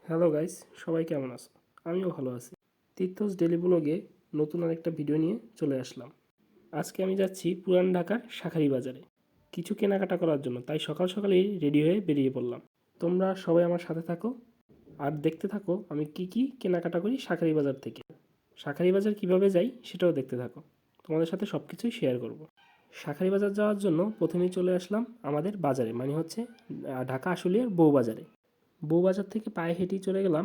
Hello guys, সবাই কেমন আছো? আমিও ভালো আছি। তীর্থস ডেলি ব্লগে নতুন আরেকটা ভিডিও নিয়ে চলে আসলাম। আজকে আমি যাচ্ছি পুরান ঢাকার শাঁখারী বাজারে কিছু কেনাকাটা করার জন্য, তাই সকাল সকালেই রেডি হয়ে বেরিয়ে পড়লাম। তোমরা সবাই আমার সাথে থাকো আর দেখতে থাকো আমি কি কেনাকাটা করি শাঁখারী বাজার থেকে। শাঁখারী বাজার কিভাবে যাই সেটাও দেখতে থাকো, তোমাদের সাথে সব কিছুই শেয়ার করব। শাঁখারী বাজার যাওয়ার জন্য প্রথমেই চলে আসলাম আমাদের বাজারে, মানে হচ্ছে ঢাকা আশুলিয়ার বউবাজারে। বউবাজার থেকে পায়ে হেঁটেই চলে গেলাম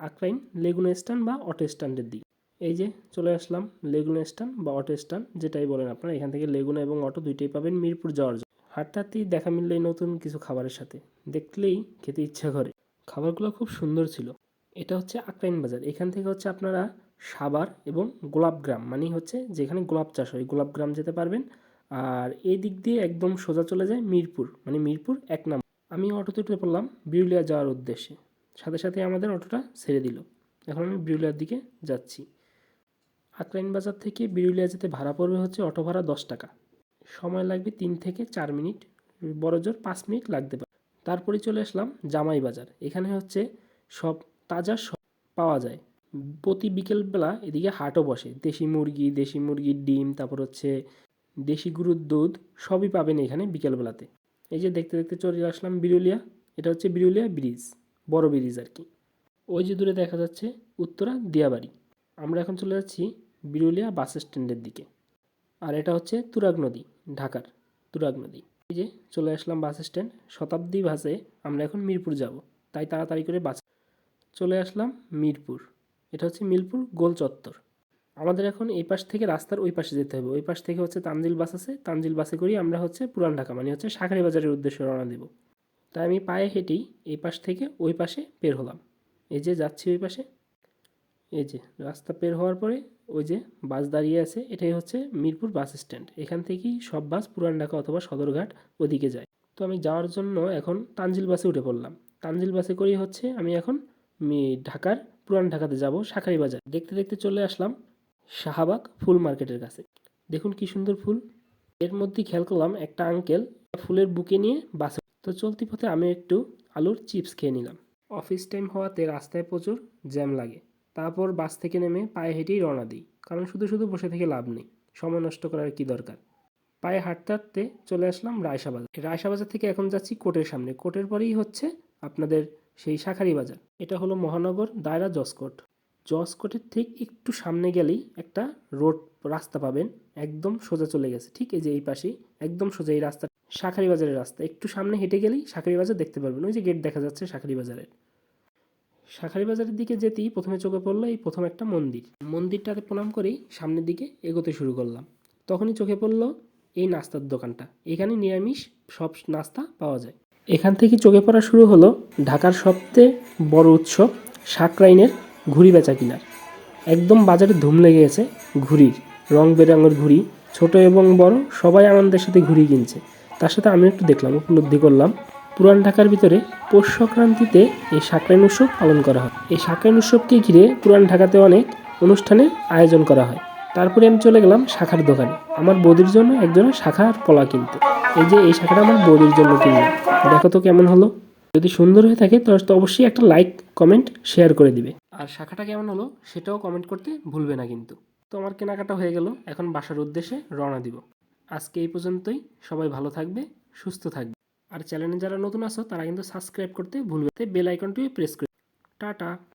আক্রাইন লেগুনা স্ট্যান্ড বা অটো স্ট্যান্ডের দিকে। এই যে চলে আসলাম লেগুনা স্ট্যান্ড বা অটো স্ট্যান্ড, যেটাই বলেন আপনারা। এখান থেকে লেগুনা এবং অটো দুইটাই পাবেন মিরপুর যাওয়ার জন্য। হাঁটতে হাঁটতেই দেখা মিললেই নতুন কিছু খাবারের সাথে, দেখলেই খেতে ইচ্ছা করে। খাবারগুলো খুব সুন্দর ছিল। এটা হচ্ছে আক্রাইন বাজার। এখান থেকে হচ্ছে আপনারা সাভার এবং গোলাপগ্রাম, মানে হচ্ছে যেখানে গোলাপ চাষ হয়, গোলাপগ্রাম যেতে পারবেন। আর এই দিক দিয়ে একদম সোজা চলে যায় মিরপুর, মানে মিরপুর 1 নম্বর। আমি অটোতে উঠে পড়লাম বিরুলিয়া যাওয়ার উদ্দেশ্যে। সাথে সাথে আমাদের অটোটা ছেড়ে দিল। এখন আমি বিরুলিয়ার দিকে যাচ্ছি। আক্রাইন বাজার থেকে বিরুলিয়া যেতে ভাড়া পড়বে হচ্ছে অটো ভাড়া 10 টাকা। সময় লাগবে 3 থেকে 4 মিনিট, বড়জোর 5 মিনিট লাগতে পারে। তারপরে চলে আসলাম জামাই বাজার। এখানে হচ্ছে সব তাজা সব পাওয়া যায়। প্রতি বিকেলবেলা এদিকে হাটও বসে। দেশি মুরগির ডিম, তারপর হচ্ছে দেশি গরুর দুধ, সবই পাবেন এখানে বিকেলবেলাতে। এই যে দেখতে দেখতে চলে আসলাম বিরুলিয়া। এটা হচ্ছে বিরুলিয়া ব্রিজ, বড় ব্রিজ আর কি। ওই যে দূরে দেখা যাচ্ছে উত্তরা দিয়াবাড়ি। আমরা এখন চলে যাচ্ছি বিরুলিয়া বাস স্ট্যান্ডের দিকে। আর এটা হচ্ছে তুরাগ নদী, ঢাকার তুরাগ নদী। এই যে চলে আসলাম বাস স্ট্যান্ড। শতাব্দী বাসে আমরা এখন মিরপুর যাব, তাই তাড়াতাড়ি করে বাস চলে আসলাম মিরপুর। এটা হচ্ছে মিরপুর গোল চত্বর। আমাদের এখন এই পাশ থেকে রাস্তার ওই পাশে যেতে হবে। ওই পাশ থেকে হচ্ছে তানজিল বাস আছে, তানজিল বাসে করি আমরা হচ্ছে পুরান ঢাকা, মানে হচ্ছে শাঁখারী বাজারের উদ্দেশ্যে রওনা দেব। তাই আমি পায়ে হেঁটেই এই পাশ থেকে ওই পাশে বের হলাম। এই যে যাচ্ছি ওই পাশে। এই যে রাস্তা বের হওয়ার পরে ওই যে বাস দাঁড়িয়ে আছে, এটাই হচ্ছে মিরপুর বাস স্ট্যান্ড। এখান থেকেই সব বাস পুরান ঢাকা অথবা সদরঘাট ওদিকে যায়। তো আমি যাওয়ার জন্য এখন তানজিল বাসে উঠে পড়লাম। তানজিল বাসে করেই হচ্ছে আমি এখন ঢাকার পুরান ঢাকাতে যাব শাঁখারী বাজার। দেখতে দেখতে চলে আসলাম শাহবাগ ফুল মার্কেটের কাছে। দেখুন কি সুন্দর ফুল। এর মধ্যেই খেয়াল করলাম একটা আঙ্কেল ফুলের বুকে নিয়ে বাসে। তো চলতি পথে আমি একটু আলুর চিপস খেয়ে নিলাম। অফিস টাইম হওয়াতে রাস্তায় প্রচুর জ্যাম লাগে। তারপর বাস থেকে নেমে পায়ে হেঁটেই রওনা দিই, কারণ শুধু শুধু বসে থেকে লাভ নেই, সময় নষ্ট করার কি দরকার। পায়ে হাঁটতে হাঁটতে চলে আসলাম রায়শা বাজার। রায়শা বাজার থেকে এখন যাচ্ছি কোর্টের সামনে। কোর্টের পরেই হচ্ছে আপনাদের সেই শাঁখারী বাজার। এটা হলো মহানগর দায়রা জসকোর্ট। জসকোর্টের ঠিক একটু সামনে গেলেই একটা রোড রাস্তা পাবেন, একদম সোজা চলে গেছে। ঠিক এই যে এই পাশেই একদম সোজা এই রাস্তা, শাঁখারী বাজারের রাস্তা। একটু সামনে হেঁটে গেলেই শাঁখারী বাজার দেখতে পারবেন। ওই যে গেট দেখা যাচ্ছে শাঁখারী বাজারের। শাঁখারী বাজারের দিকে যেতেই প্রথমে চোখে পড়লো এই প্রথম একটা মন্দির। মন্দিরটাতে প্রণাম করেই সামনের দিকে এগোতে শুরু করলাম। তখনই চোখে পড়লো এই নাস্তার দোকানটা। এখানে নিরামিষ সব নাস্তা পাওয়া যায়। এখান থেকে চোখে পড়া শুরু হলো ঢাকার সবচেয়ে বড় উৎসব সাকরাইনের ঘুড়ি বেচা কিনার। একদম বাজারে ধুম লেগে গেছে ঘুড়ির। রং বেরঙের ঘুড়ি, ছোট এবং বড় সবাই আনন্দের সাথে ঘুড়ি কিনছে। তার সাথে আমি একটু দেখলাম, উপলব্ধি করলাম পুরান ঢাকার ভিতরে পৌষ সংক্রান্তিতে এই সাকরাইন উৎসব পালন করা হয়। এই সাকরাইন উৎসবকে ঘিরে পুরান ঢাকাতে অনেক অনুষ্ঠানের আয়োজন করা হয়। তারপরে আমি চলে গেলাম শাখার দোকানে আমার বৌদির জন্য একজনের শাখার কলা কিনতে। এই যে এই শাখাটা আমার বৌদির জন্য কিনলাম। দেখো তো কেমন হলো। যদি সুন্দর হয়ে থাকে তাহলে তো অবশ্যই একটা লাইক, কমেন্ট, শেয়ার করে দিবে। আর শাখাটা কেমন হলো সেটাও কমেন্ট করতে ভুলবে না কিন্তু। তো আমার কেনাকাটা হয়ে গেল, এখন বাসার উদ্দেশ্যে রওনা দিব। আজকে এই পর্যন্তই। সবাই ভালো থাকবে, সুস্থ থাকবে। আর চ্যানেলে যারা নতুন আছো তারা কিন্তু সাবস্ক্রাইব করতে ভুলবে, বেল আইকনটিও প্রেস করে। টাটা।